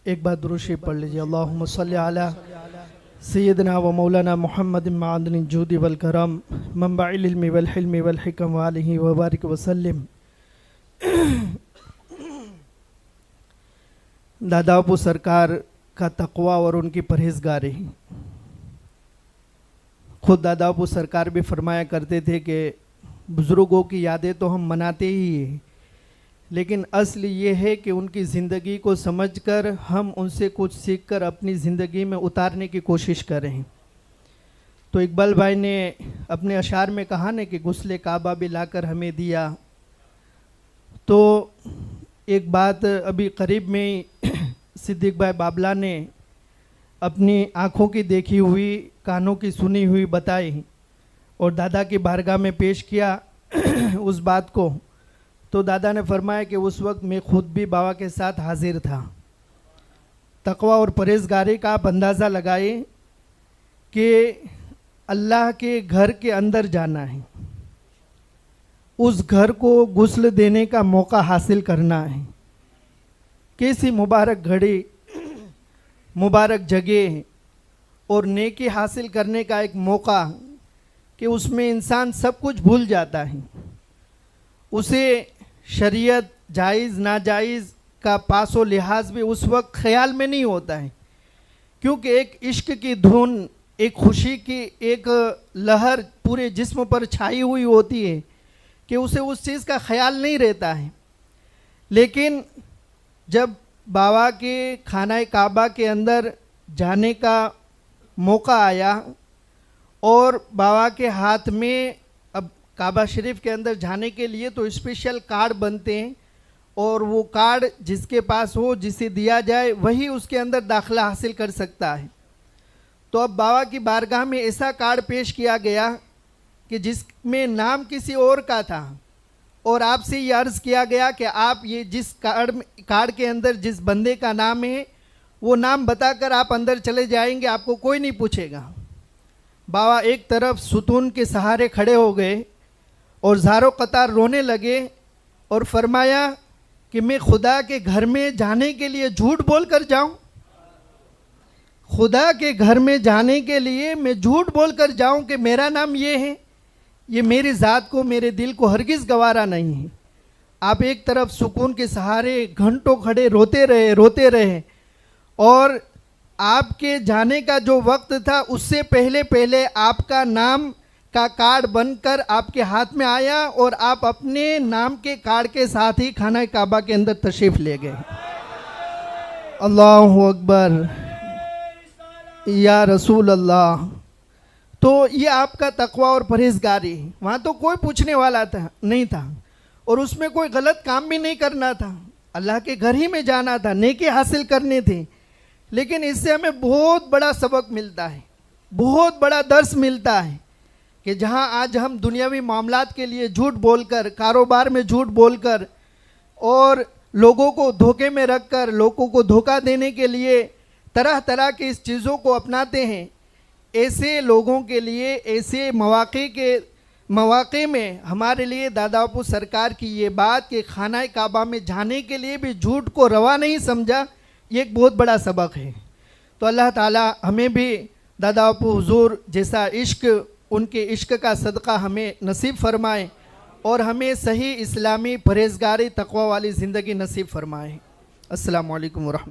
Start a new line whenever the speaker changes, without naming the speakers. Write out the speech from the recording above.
एक बार दुरूद शरीफ पढ़ लीजिए। अल्लाहुम्मा सल्ली अला सय्यदना व मौलाना मुहम्मद मादनिल जूदी वल करम मंबाइल इल्मी वल हिल्मी वल हिकम व आलिहि व बारिक व सल्लिम। दादापू सरकार का तकवा और उनकी परहेज़गारी। खुद दादापू सरकार भी फरमाया करते थे कि बुज़ुर्गों की यादें तो हम मनाते ही हैं, लेकिन असल ये है कि उनकी ज़िंदगी को समझकर हम उनसे कुछ सीखकर अपनी ज़िंदगी में उतारने की कोशिश करें। तो इकबाल भाई ने अपने अशार में कहा ना कि गुस्ले काबा भी लाकर हमें दिया। तो एक बात अभी करीब में सिद्दीक भाई बाबला ने अपनी आँखों की देखी हुई, कानों की सुनी हुई बताई और दादा की बारगाह में पेश किया उस बात को। तो दादा ने फरमाया कि उस वक्त मैं खुद भी बाबा के साथ हाजिर था। तकवा और परहेज़गारी का आप अंदाज़ा लगाए कि अल्लाह के घर के अंदर जाना है, उस घर को गुस्ल देने का मौका हासिल करना है। कैसी मुबारक घड़ी, मुबारक जगह और नेकी हासिल करने का एक मौका कि उसमें इंसान सब कुछ भूल जाता है। उसे शरीयत जायज़ नाजायज़ का पासो लिहाज भी उस वक्त ख्याल में नहीं होता है, क्योंकि एक इश्क की धुन, एक खुशी की एक लहर पूरे जिस्म पर छाई हुई होती है कि उसे उस चीज़ का ख्याल नहीं रहता है। लेकिन जब बाबा के खाना काबा के अंदर जाने का मौका आया और बाबा के हाथ में, अब काबा शरीफ के अंदर जाने के लिए तो स्पेशल कार्ड बनते हैं और वो कार्ड जिसके पास हो, जिसे दिया जाए, वही उसके अंदर दाखिला हासिल कर सकता है। तो अब बाबा की बारगाह में ऐसा कार्ड पेश किया गया कि जिसमें नाम किसी और का था और आपसे ये अर्ज़ किया गया कि आप ये जिस कार्ड के अंदर जिस बंदे का नाम है वो नाम बताकर आप अंदर चले जाएंगे, आपको कोई नहीं पूछेगा। बाबा एक तरफ सुतून के सहारे खड़े हो गए और ज़ारो कतार रोने लगे और फरमाया कि मैं खुदा के घर में जाने के लिए झूठ बोल कर जाऊँ, खुदा के घर में जाने के लिए मैं झूठ बोल कर जाऊँ कि मेरा नाम ये है, ये मेरी ज़ात को, मेरे दिल को हरगिज़ गवारा नहीं है। आप एक तरफ सुकून के सहारे घंटों खड़े रोते रहे और आपके जाने का जो वक्त था उससे पहले पहले आपका नाम का कार्ड बनकर आपके हाथ में आया और आप अपने नाम के कार्ड के साथ ही खाना काबा के अंदर तशरीफ़ ले गए। अल्लाहु अकबर या रसूल अल्लाह। तो ये आपका तकवा और परहेज़गारी। वहाँ तो कोई पूछने वाला नहीं था और उसमें कोई गलत काम भी नहीं करना था, अल्लाह के घर ही में जाना था, नेकी हासिल करने थे। लेकिन इससे हमें बहुत बड़ा सबक मिलता है, बहुत बड़ा दर्स मिलता है कि जहाँ आज हम दुनियावी मामलात के लिए झूठ बोलकर, कारोबार में झूठ बोलकर और लोगों को धोखे में रखकर, लोगों को धोखा देने के लिए तरह तरह की इस चीज़ों को अपनाते हैं, ऐसे लोगों के लिए, ऐसे मौक़े में हमारे लिए दादापू सरकार की ये बात कि खाना काबा में जाने के लिए भी झूठ को रवा नहीं समझा, ये एक बहुत बड़ा सबक है। तो अल्लाह ताला हमें भी दादापू हुजूर जैसा इश्क, उनके इश्क का सदका हमें नसीब फरमाए और हमें सही इस्लामी परहेज़गारी तकवा वाली ज़िंदगी नसीब फरमाए। अस्सलामु अलैकुम व रहमतुल्लाह।